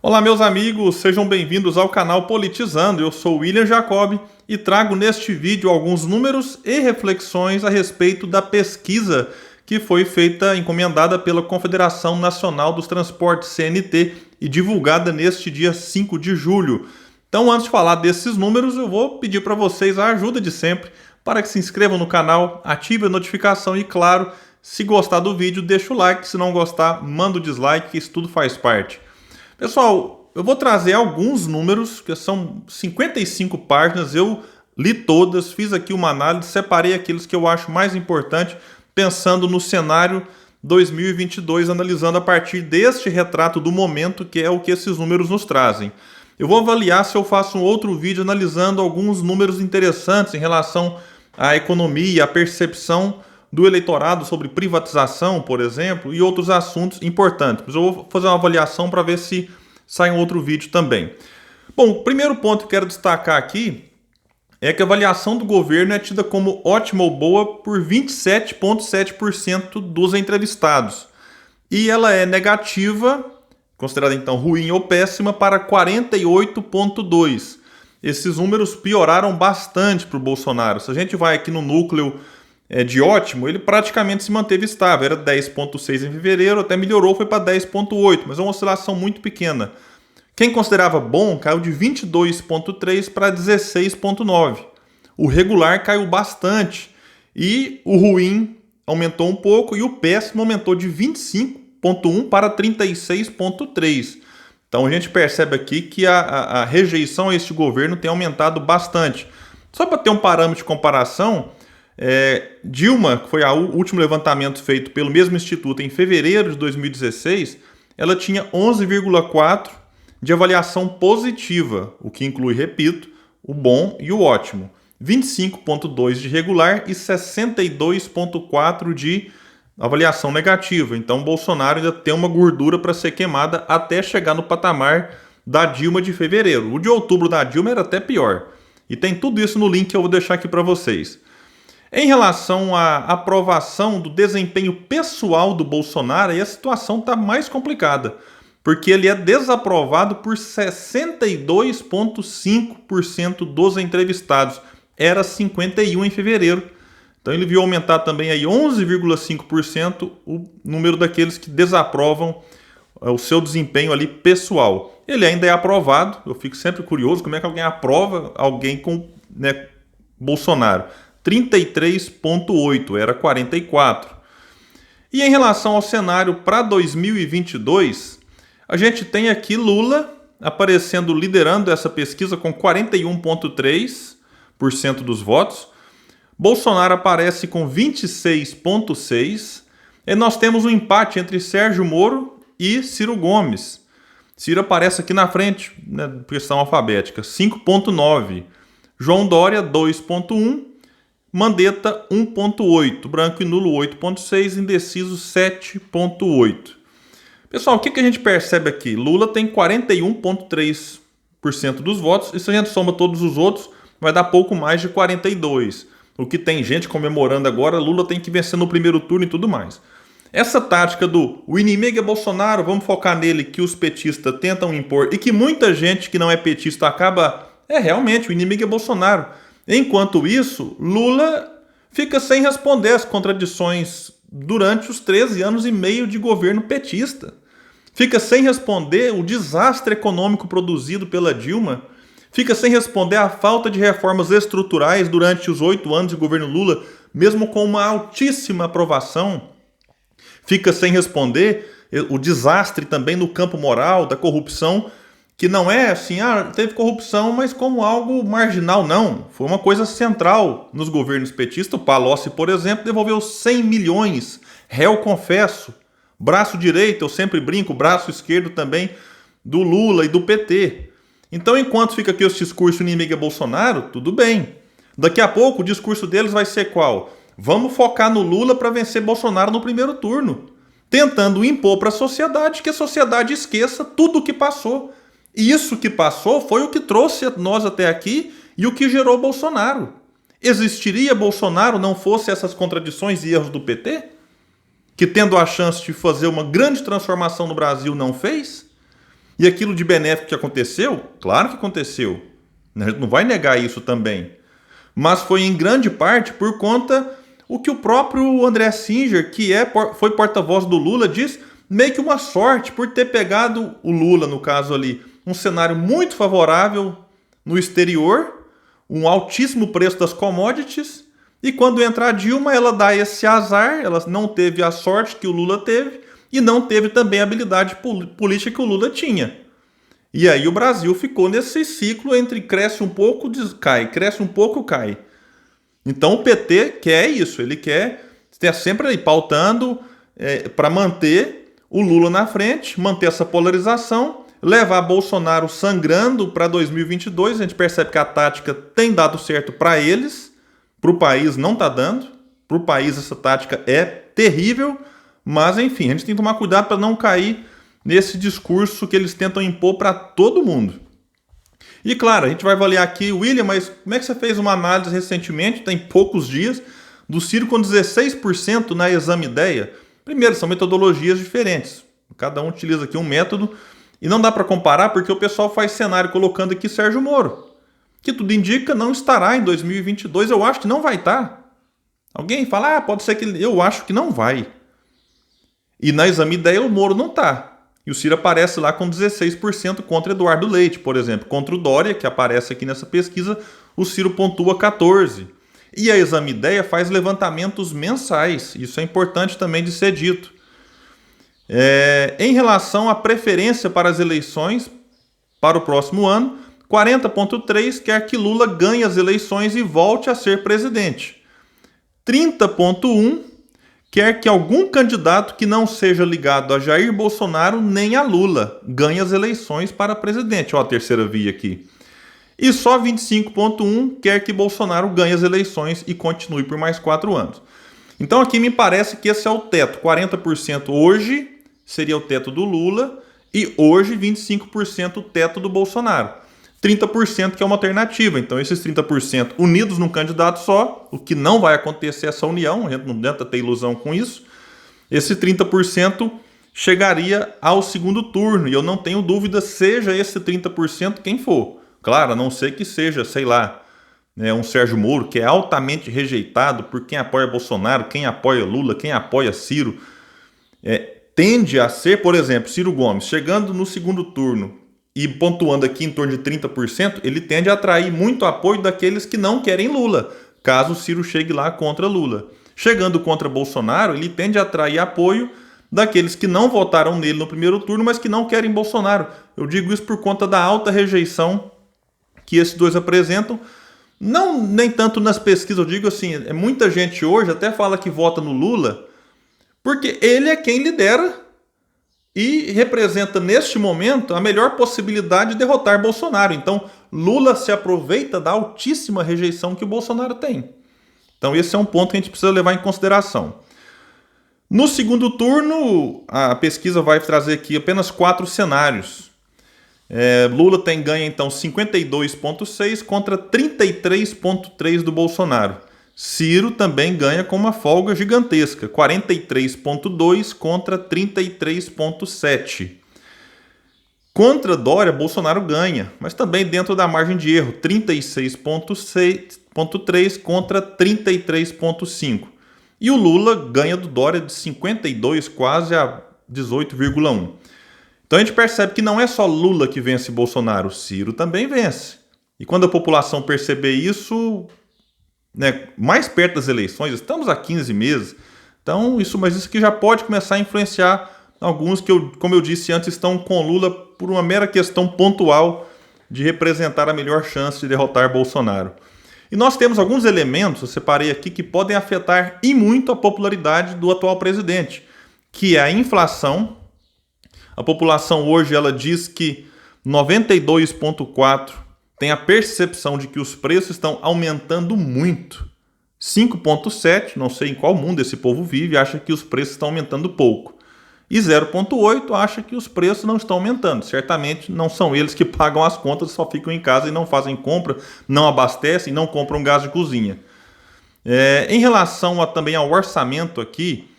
Olá, meus amigos, sejam bem-vindos ao canal Politizando. Eu sou William Jacob e trago neste vídeo alguns números e reflexões a respeito da pesquisa que foi feita, encomendada pela Confederação Nacional dos Transportes CNT e divulgada neste dia 5 de julho. Então, antes de falar desses números, eu vou pedir para vocês a ajuda de sempre para que se inscrevam no canal, ative a notificação e, claro, se gostar do vídeo, deixa o like. Se não gostar, manda o dislike, que isso tudo faz parte. Pessoal, eu vou trazer alguns números, que são 55 páginas, eu li todas, fiz aqui uma análise, separei aqueles que eu acho mais importante, pensando no cenário 2022, analisando a partir deste retrato do momento, que é o que esses números nos trazem. Eu vou avaliar se eu faço um outro vídeo analisando alguns números interessantes em relação à economia, à percepção do eleitorado sobre privatização, por exemplo, e outros assuntos importantes. Mas eu vou fazer uma avaliação para ver se sai um outro vídeo também. Bom, o primeiro ponto que eu quero destacar aqui é que a avaliação do governo é tida como ótima ou boa por 27,7% dos entrevistados. E ela é negativa, considerada então ruim ou péssima, para 48,2%. Esses números pioraram bastante para o Bolsonaro. Se a gente vai aqui no núcleo de ótimo, ele praticamente se manteve estável, era 10,6 em fevereiro, até melhorou, foi para 10,8, mas é uma oscilação muito pequena. Quem considerava bom caiu de 22,3 para 16,9. O regular caiu bastante e o ruim aumentou um pouco e o péssimo aumentou de 25,1 para 36,3. Então a gente percebe aqui que a rejeição a este governo tem aumentado bastante. Só para ter um parâmetro de comparação, Dilma, que foi o último levantamento feito pelo mesmo instituto em fevereiro de 2016, ela tinha 11,4 de avaliação positiva, o que inclui, repito, o bom e o ótimo, 25,2 de regular e 62,4 de avaliação negativa. Então, Bolsonaro ainda tem uma gordura para ser queimada até chegar no patamar da Dilma de fevereiro. O de outubro da Dilma era até pior. E tem tudo isso no link que eu vou deixar aqui para vocês. Em relação à aprovação do desempenho pessoal do Bolsonaro, aí a situação está mais complicada, porque ele é desaprovado por 62,5% dos entrevistados. Era 51% em fevereiro. Então ele viu aumentar também aí 11,5% o número daqueles que desaprovam o seu desempenho ali pessoal. Ele ainda é aprovado, eu fico sempre curioso como é que alguém aprova alguém com Bolsonaro. 33,8, era 44. E em relação ao cenário para 2022, a gente tem aqui Lula aparecendo, liderando essa pesquisa com 41,3% dos votos. Bolsonaro aparece com 26,6%. E nós temos um empate entre Sérgio Moro e Ciro Gomes. Ciro aparece aqui na frente, questão alfabética, 5,9%. João Dória, 2,1%. Mandetta 1,8%, branco e nulo 8,6%, indeciso 7,8%. Pessoal, o que a gente percebe aqui? Lula tem 41,3% dos votos e se a gente soma todos os outros, vai dar pouco mais de 42%. O que tem gente comemorando agora, Lula tem que vencer no primeiro turno e tudo mais. Essa tática do o inimigo é Bolsonaro, vamos focar nele, que os petistas tentam impor e que muita gente que não é petista acaba, realmente, o inimigo é Bolsonaro. Enquanto isso, Lula fica sem responder às contradições durante os 13 anos e meio de governo petista. Fica sem responder o desastre econômico produzido pela Dilma. Fica sem responder à falta de reformas estruturais durante os 8 anos de governo Lula, mesmo com uma altíssima aprovação. Fica sem responder o desastre também no campo moral, da corrupção, que não é assim, teve corrupção, mas como algo marginal, não. Foi uma coisa central nos governos petistas. O Palocci, por exemplo, devolveu 100 milhões, réu confesso. Braço direito, eu sempre brinco, braço esquerdo também, do Lula e do PT. Então, enquanto fica aqui esse discurso inimigo é Bolsonaro, tudo bem. Daqui a pouco, o discurso deles vai ser qual? Vamos focar no Lula para vencer Bolsonaro no primeiro turno. Tentando impor para a sociedade que a sociedade esqueça tudo o que passou. E isso que passou foi o que trouxe nós até aqui e o que gerou Bolsonaro. Existiria Bolsonaro não fosse essas contradições e erros do PT? Que tendo a chance de fazer uma grande transformação no Brasil não fez? E aquilo de benéfico que aconteceu? Claro que aconteceu. A gente não vai negar isso também. Mas foi em grande parte por conta o que o próprio André Singer, que foi porta-voz do Lula, diz, meio que uma sorte por ter pegado o Lula, no caso ali, um cenário muito favorável no exterior, um altíssimo preço das commodities, e quando entrar a Dilma, ela dá esse azar, ela não teve a sorte que o Lula teve, e não teve também a habilidade política que o Lula tinha. E aí o Brasil ficou nesse ciclo entre cresce um pouco, cai, cresce um pouco, cai. Então o PT quer isso, ele quer estar sempre aí pautando para manter o Lula na frente, manter essa polarização, levar Bolsonaro sangrando para 2022. A gente percebe que a tática tem dado certo para eles, para o país não está dando. Para o país essa tática é terrível, mas enfim, a gente tem que tomar cuidado para não cair nesse discurso que eles tentam impor para todo mundo. E claro, a gente vai avaliar aqui, William, mas como é que você fez uma análise recentemente, tem poucos dias, do Ciro com 16% na Exame Ideia? Primeiro, são metodologias diferentes. Cada um utiliza aqui um método e não dá para comparar porque o pessoal faz cenário colocando aqui Sérgio Moro, que tudo indica não estará em 2022. Eu acho que não vai estar. Alguém fala, pode ser que eu acho que não vai. E na Exame Ideia o Moro não está. E o Ciro aparece lá com 16% contra Eduardo Leite, por exemplo. Contra o Dória, que aparece aqui nessa pesquisa, o Ciro pontua 14%. E a Exame Ideia faz levantamentos mensais. Isso é importante também de ser dito. Em relação à preferência para as eleições para o próximo ano, 40,3% quer que Lula ganhe as eleições e volte a ser presidente. 30,1% quer que algum candidato que não seja ligado a Jair Bolsonaro nem a Lula ganhe as eleições para presidente. Ó, a terceira via aqui. E só 25,1% quer que Bolsonaro ganhe as eleições e continue por mais 4 anos. Então aqui me parece que esse é o teto. 40% hoje seria o teto do Lula e hoje 25% o teto do Bolsonaro. 30% que é uma alternativa. Então esses 30% unidos num candidato só, o que não vai acontecer essa união, a gente não tenta ter ilusão com isso, esse 30% chegaria ao segundo turno, e eu não tenho dúvida, seja esse 30% quem for. Claro, a não ser que seja, sei lá, um Sérgio Moro, que é altamente rejeitado por quem apoia Bolsonaro, quem apoia Lula, quem apoia Ciro. Tende a ser, por exemplo, Ciro Gomes, chegando no segundo turno e pontuando aqui em torno de 30%, ele tende a atrair muito apoio daqueles que não querem Lula, caso Ciro chegue lá contra Lula. Chegando contra Bolsonaro, ele tende a atrair apoio daqueles que não votaram nele no primeiro turno, mas que não querem Bolsonaro. Eu digo isso por conta da alta rejeição que esses dois apresentam. Não nem tanto nas pesquisas, eu digo assim, muita gente hoje até fala que vota no Lula, porque ele é quem lidera e representa, neste momento, a melhor possibilidade de derrotar Bolsonaro. Então, Lula se aproveita da altíssima rejeição que o Bolsonaro tem. Então, esse é um ponto que a gente precisa levar em consideração. No segundo turno, a pesquisa vai trazer aqui apenas 4 cenários. Lula ganha, então, 52,6% contra 33,3% do Bolsonaro. Ciro também ganha com uma folga gigantesca, 43,2% contra 33,7%. Contra Dória, Bolsonaro ganha, mas também dentro da margem de erro, 36,3% contra 33,5%. E o Lula ganha do Dória de 52% quase a 18,1%. Então a gente percebe que não é só Lula que vence Bolsonaro, Ciro também vence. E quando a população perceber isso, mais perto das eleições, estamos há 15 meses, então isso que já pode começar a influenciar alguns que, como eu disse antes, estão com Lula por uma mera questão pontual de representar a melhor chance de derrotar Bolsonaro. E nós temos alguns elementos, eu separei aqui, que podem afetar e muito a popularidade do atual presidente, que é a inflação. A população hoje ela diz que 92,4% tem a percepção de que os preços estão aumentando muito. 5,7%, não sei em qual mundo esse povo vive, acha que os preços estão aumentando pouco. E 0,8% acha que os preços não estão aumentando. Certamente não são eles que pagam as contas, só ficam em casa e não fazem compra, não abastecem, não compram gás de cozinha. Em relação também ao orçamento aqui,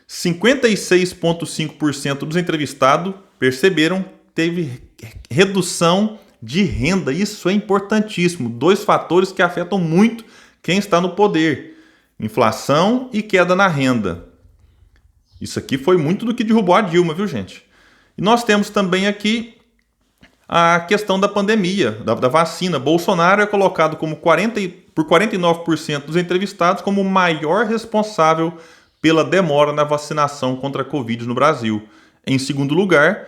56,5% dos entrevistados perceberam teve redução de renda. Isso é importantíssimo. Dois fatores que afetam muito quem está no poder: inflação e queda na renda. Isso aqui foi muito do que derrubou a Dilma, viu, gente? E nós temos também aqui a questão da pandemia, da vacina. Bolsonaro é colocado como por 49% dos entrevistados como o maior responsável pela demora na vacinação contra a Covid no Brasil. Em segundo lugar,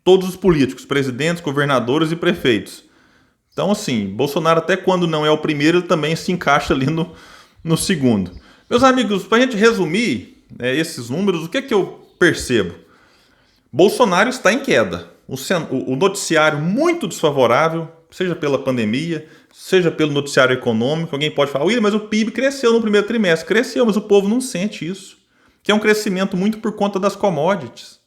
todos os políticos, presidentes, governadores e prefeitos. Então, assim, Bolsonaro, até quando não é o primeiro, ele também se encaixa ali no segundo. Meus amigos, para a gente resumir esses números, o que é que eu percebo? Bolsonaro está em queda. O noticiário muito desfavorável, seja pela pandemia, seja pelo noticiário econômico. Alguém pode falar: William, mas o PIB cresceu no primeiro trimestre. Cresceu, mas o povo não sente isso. Que é um crescimento muito por conta das commodities.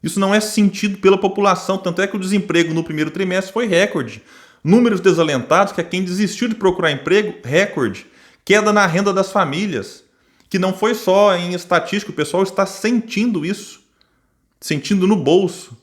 Isso não é sentido pela população, tanto é que o desemprego no primeiro trimestre foi recorde. Números desalentados, que é quem desistiu de procurar emprego, recorde. Queda na renda das famílias, que não foi só em estatística, o pessoal está sentindo isso, sentindo no bolso.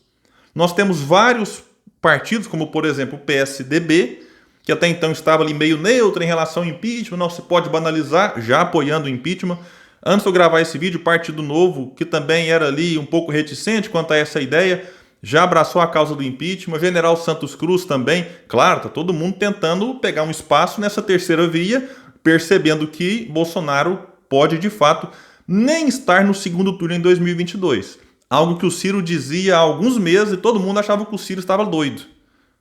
Nós temos vários partidos, como por exemplo o PSDB, que até então estava ali meio neutro em relação ao impeachment, não se pode banalizar, já apoiando o impeachment. Antes de eu gravar esse vídeo, o Partido Novo, que também era ali um pouco reticente quanto a essa ideia, já abraçou a causa do impeachment. General Santos Cruz também. Claro, está todo mundo tentando pegar um espaço nessa terceira via, percebendo que Bolsonaro pode, de fato, nem estar no segundo turno em 2022. Algo que o Ciro dizia há alguns meses e todo mundo achava que o Ciro estava doido.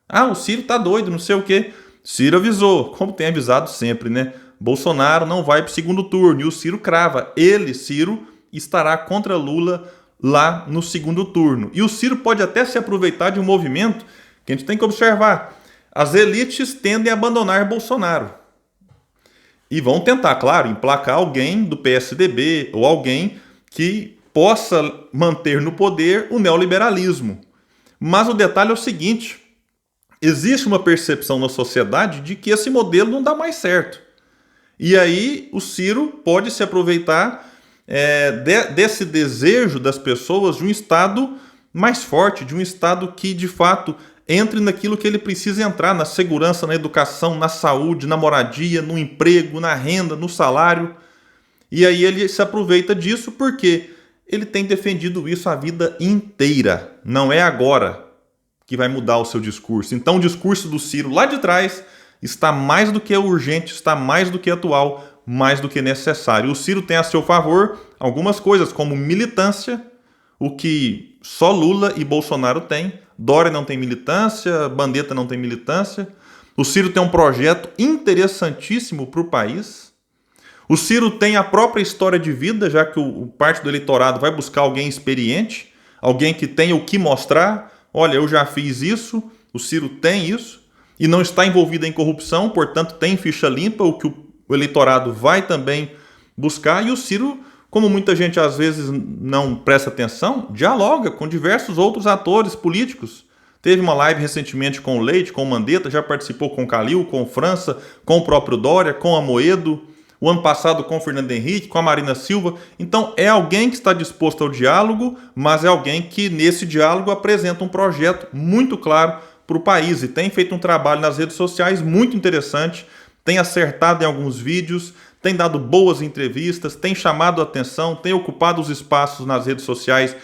Ah, o Ciro está doido, não sei o quê. Ciro avisou, como tem avisado sempre, né? Bolsonaro não vai para o segundo turno. E o Ciro crava. Ele, Ciro, estará contra Lula lá no segundo turno. E o Ciro pode até se aproveitar de um movimento que a gente tem que observar. As elites tendem a abandonar Bolsonaro. E vão tentar, claro, emplacar alguém do PSDB ou alguém que possa manter no poder o neoliberalismo. Mas o detalhe é o seguinte: existe uma percepção na sociedade de que esse modelo não dá mais certo. E aí o Ciro pode se aproveitar desse desejo das pessoas de um Estado mais forte, de um Estado que de fato entre naquilo que ele precisa entrar, na segurança, na educação, na saúde, na moradia, no emprego, na renda, no salário. E aí ele se aproveita disso porque ele tem defendido isso a vida inteira. Não é agora que vai mudar o seu discurso. Então o discurso do Ciro lá de trás está mais do que urgente, está mais do que atual, mais do que necessário. O Ciro tem a seu favor algumas coisas, como militância, o que só Lula e Bolsonaro têm. Dória não tem militância, Mandetta não tem militância. O Ciro tem um projeto interessantíssimo para o país. O Ciro tem a própria história de vida, já que o parte do eleitorado vai buscar alguém experiente, alguém que tenha o que mostrar. Olha, eu já fiz isso, o Ciro tem isso, e não está envolvido em corrupção, portanto tem ficha limpa, o que o eleitorado vai também buscar. E o Ciro, como muita gente às vezes não presta atenção, dialoga com diversos outros atores políticos. Teve uma live recentemente com o Leite, com o Mandetta, já participou com o Calil, com o França, com o próprio Dória, com o Amoedo, o ano passado com o Fernando Henrique, com a Marina Silva. Então é alguém que está disposto ao diálogo, mas é alguém que nesse diálogo apresenta um projeto muito claro para o país e tem feito um trabalho nas redes sociais muito interessante, tem acertado em alguns vídeos, tem dado boas entrevistas, tem chamado a atenção, tem ocupado os espaços nas redes sociais,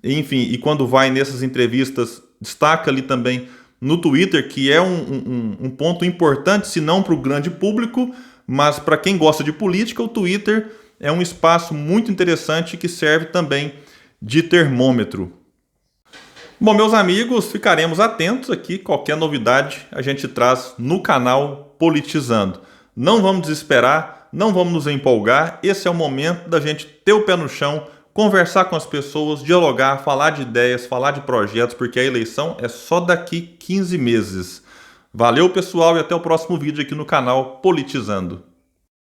enfim, e quando vai nessas entrevistas, destaca ali também no Twitter, que é um ponto importante, se não para o grande público, mas para quem gosta de política, o Twitter é um espaço muito interessante que serve também de termômetro. Bom, meus amigos, ficaremos atentos aqui. Qualquer novidade a gente traz no canal Politizando. Não vamos desesperar, não vamos nos empolgar. Esse é o momento da gente ter o pé no chão, conversar com as pessoas, dialogar, falar de ideias, falar de projetos, porque a eleição é só daqui 15 meses. Valeu, pessoal, e até o próximo vídeo aqui no canal Politizando.